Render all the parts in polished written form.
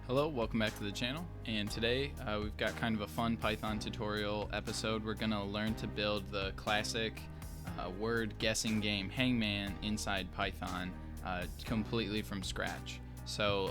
Hello, welcome back to the channel, and today we've got kind of a fun Python tutorial episode. We're going to learn to build the classic word guessing game Hangman inside Python completely from scratch. So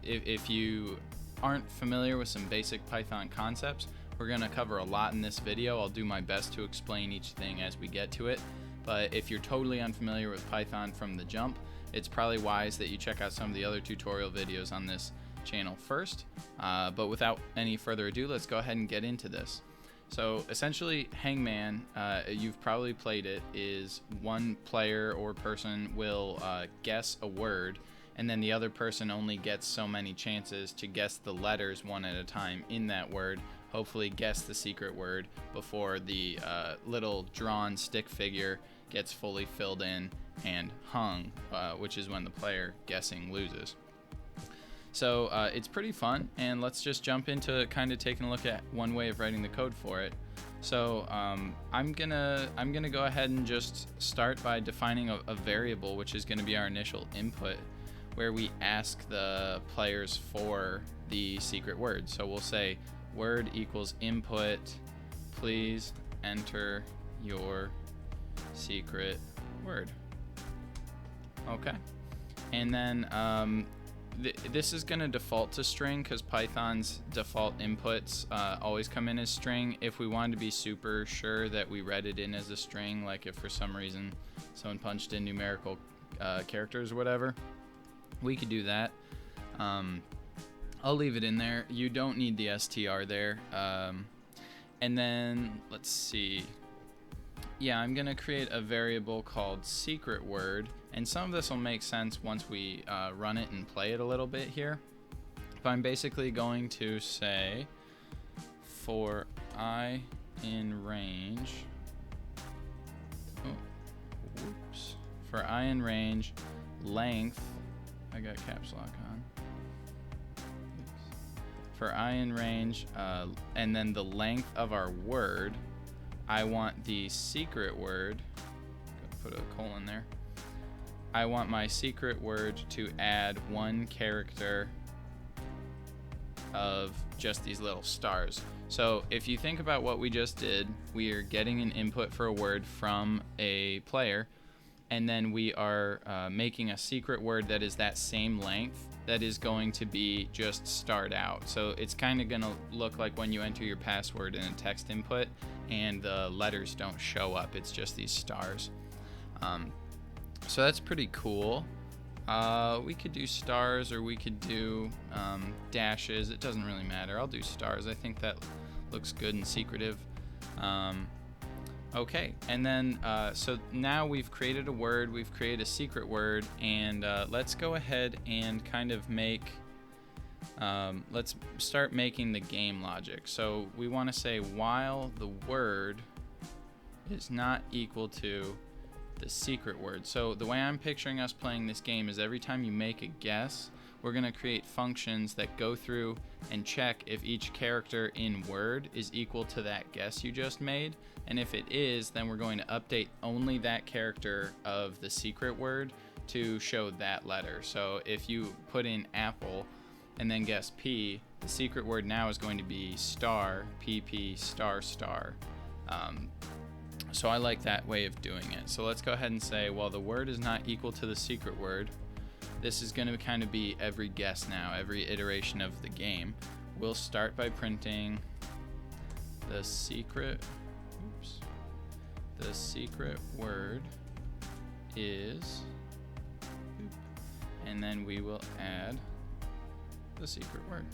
if you aren't familiar with some basic Python concepts, we're going to cover a lot in this video. I'll do my best to explain each thing as we get to it, but if you're totally unfamiliar with Python from the jump, it's probably wise that you check out some of the other tutorial videos on this channel first. But without any further ado, let's go ahead and get into this. So essentially, Hangman, you've probably played it, is one player or person will guess a word, and then the other person only gets so many chances to guess the letters one at a time in that word, hopefully guess the secret word before the little drawn stick figure gets fully filled in and hung, which is when the player guessing loses. So it's pretty fun, and let's just jump into kind of taking a look at one way of writing the code for it. So I'm gonna go ahead and just start by defining a variable, which is going to be our initial input, where we ask the players for the secret word. So we'll say word equals input, please enter your secret word. Okay, and then this is going to default to string because Python's default inputs always come in as string. If we wanted to be super sure that we read it in as a string, like if for some reason someone punched in numerical characters or whatever, we could do that. I'll leave it in there. You don't need the str there. And then let's see. Yeah, I'm going to create a variable called secret word, and some of this will make sense once we run it and play it a little bit here. But I'm basically going to say for I in range, for I in range length, I got caps lock on. For I in range, and then the length of our word, I want the secret word, put a colon there, I want my secret word to add one character of just these little stars. So if you think about what we just did, we are getting an input for a word from a player, and then we are making a secret word that is that same length that is going to be just starred out. So it's kind of going to look like when you enter your password in a text input and the letters don't show up, it's just these stars. So that's pretty cool. We could do stars or we could do dashes. It doesn't really matter. I'll do stars. I think that looks good and secretive. Okay, and then so now we've created a word, we've created a secret word, and let's go ahead and kind of make, let's start making the game logic. So we want to say while the word is not equal to the secret word. So the way I'm picturing us playing this game is every time you make a guess, we're going to create functions that go through and check if each character in word is equal to that guess you just made. And if it is, then we're going to update only that character of the secret word to show that letter. So if you put in apple and then guess P, the secret word now is going to be star, PP, star, star. So I like that way of doing it. So let's go ahead and say, well, the word is not equal to the secret word. This is going to kind of be every guess now, every iteration of the game. We'll start by printing the secret, the secret word is, and then we will add the secret word.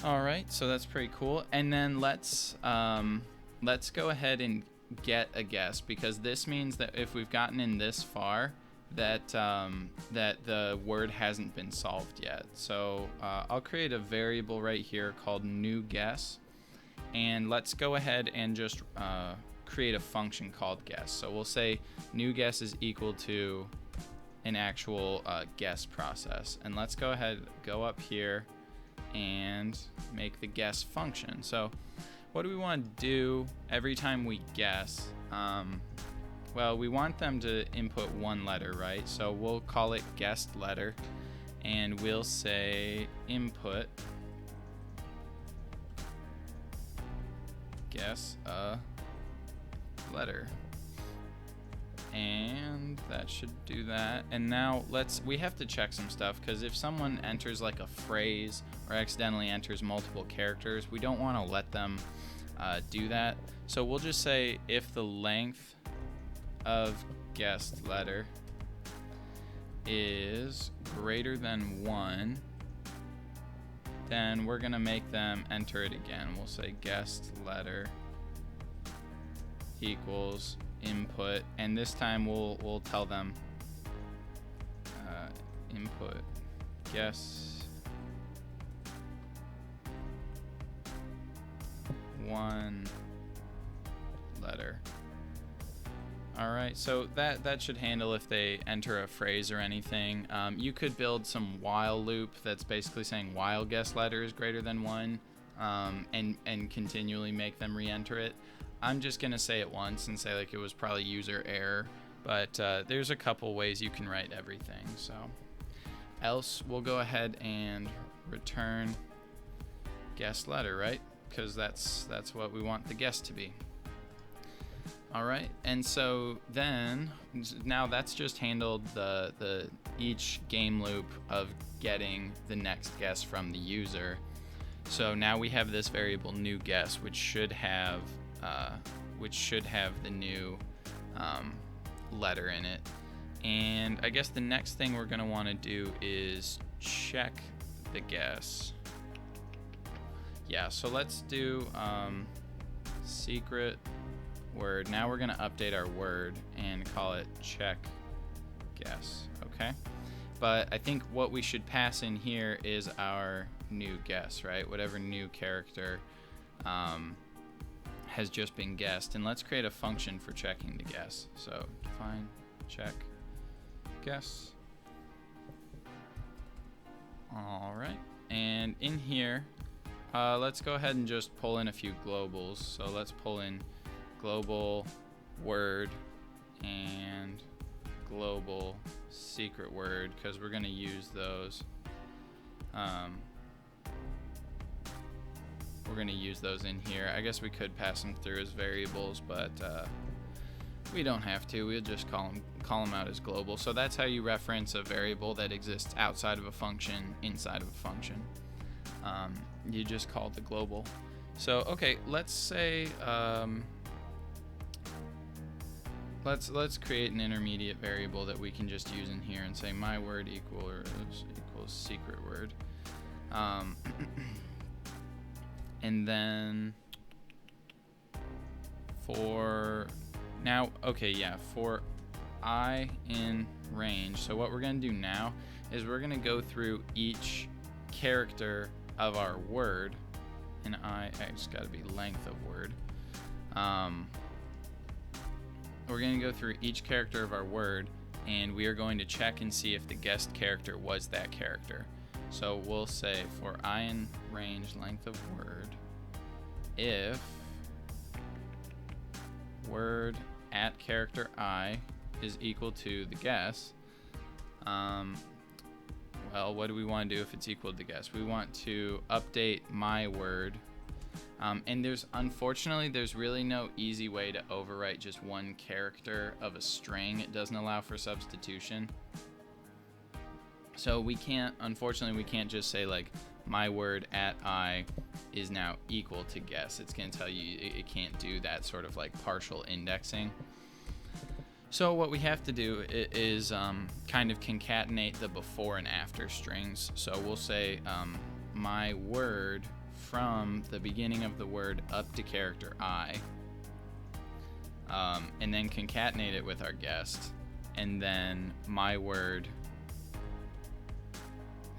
All right, so that's pretty cool. And then let's go ahead and get a guess, because this means that if we've gotten in this far, that the word hasn't been solved yet. So I'll create a variable right here called new guess, and let's go ahead and just create a function called guess. So we'll say new guess is equal to an actual guess process, and let's go ahead, go up here and make the guess function. So what do we want to do every time we guess? Well, we want them to input one letter, right? So we'll call it guessed letter, and we'll say input guess a letter. And that should do that. And now we have to check some stuff, because if someone enters like a phrase or accidentally enters multiple characters, we don't want to let them do that. So we'll just say if the length of guessed letter is greater than 1, then we're gonna make them enter it again. We'll say guessed letter equals input, and this time we'll tell them input guess 1 letter. All right, so that should handle if they enter a phrase or anything. You could build some while loop that's basically saying while guess letter is greater than 1, and continually make them re-enter it. I'm just gonna say it once and say like it was probably user error, but there's a couple ways you can write everything. So else we'll go ahead and return guess letter, right? Because that's what we want the guess to be. All right, and so then now that's just handled the each game loop of getting the next guess from the user. So now we have this variable new guess, which should have the new letter in it. And I guess the next thing we're gonna want to do is check the guess. Yeah, so let's do secret word. Now we're gonna update our word and call it check guess, okay? But I think what we should pass in here is our new guess, right? Whatever new character has just been guessed. And let's create a function for checking the guess. So define check guess. All right, and in here, let's go ahead and just pull in a few globals. So let's pull in global word and global secret word, because we're going to use those. We're going to use those in here. I guess we could pass them through as variables, but we don't have to. We'll just call them out as global. So that's how you reference a variable that exists outside of a function inside of a function. You just call the global. So okay, let's say let's create an intermediate variable that we can just use in here and say my word equals secret word. And then for now, okay, yeah, for I in range. So what we're going to do now is we're going to go through each character of our word, and it's got to be length of word. We're going to go through each character of our word, and we are going to check and see if the guessed character was that character. So we'll say for I in range length of word, if word at character I is equal to the guess, well, what do we want to do if it's equal to the guess? We want to update my word. And unfortunately, there's really no easy way to overwrite just one character of a string. It doesn't allow for substitution. So unfortunately, we can't just say like my word at I is now equal to guess. It's going to tell you it can't do that sort of like partial indexing. So what we have to do is kind of concatenate the before and after strings. So we'll say my word from the beginning of the word up to character I, and then concatenate it with our guessed, and then my word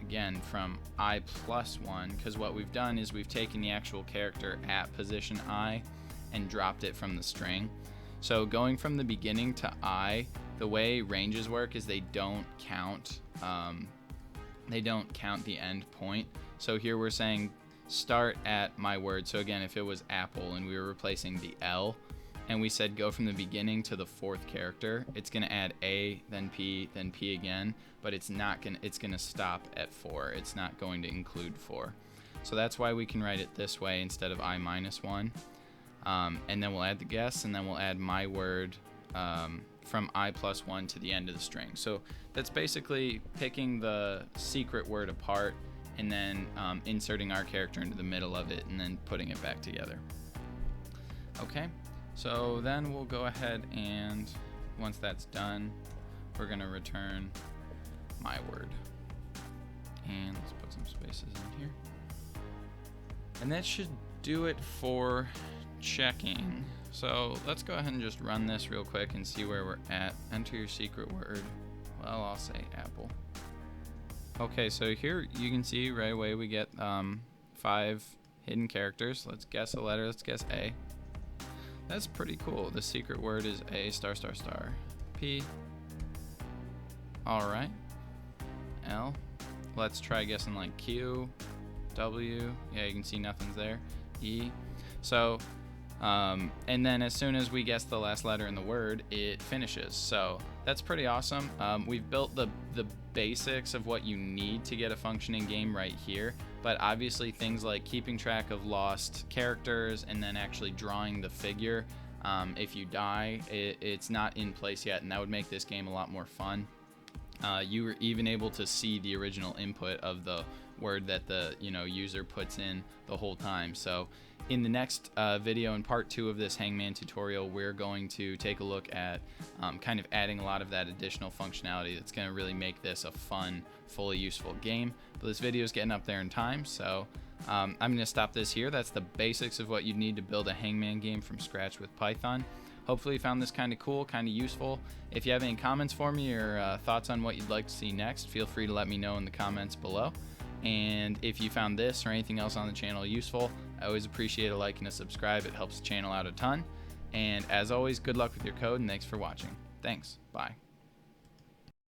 again from I plus 1, because what we've done is we've taken the actual character at position I and dropped it from the string. So going from the beginning to I, the way ranges work is they don't count the end point. So here we're saying start at my word. So again, if it was apple and we were replacing the L, and we said go from the beginning to the fourth character, it's going to add A, then P again, but it's going to stop at 4. It's not going to include 4. So that's why we can write it this way instead of I minus 1. And then we'll add the guess, and then we'll add my word from I plus 1 to the end of the string. So that's basically picking the secret word apart and then inserting our character into the middle of it and then putting it back together. Okay, so then we'll go ahead and once that's done, we're going to return my word. And let's put some spaces in here. And that should do it for checking. So let's go ahead and just run this real quick and see where we're at. Enter your secret word. Well, I'll say apple. Okay, so here you can see right away we get 5 hidden characters. Let's guess a letter. Let's guess A. That's pretty cool. The secret word is A star star star. P. All right. L. Let's try guessing like Q. W. Yeah, you can see nothing's there. E. So, and then as soon as we guess the last letter in the word, it finishes. So that's pretty awesome. We've built the basics of what you need to get a functioning game right here, but obviously things like keeping track of lost characters and then actually drawing the figure if you die, it's not in place yet, and that would make this game a lot more fun. You were even able to see the original input of the word that the user puts in the whole time. So in the next video, in part 2 of this Hangman tutorial, we're going to take a look at kind of adding a lot of that additional functionality that's going to really make this a fun, fully useful game. But this video is getting up there in time, so I'm going to stop this here. That's the basics of what you need to build a Hangman game from scratch with Python. Hopefully you found this kind of cool, kind of useful. If you have any comments for me or thoughts on what you'd like to see next, feel free to let me know in the comments below. And if you found this or anything else on the channel useful, I always appreciate a like and a subscribe. It helps the channel out a ton. And as always, good luck with your code, and thanks for watching. Thanks. Bye.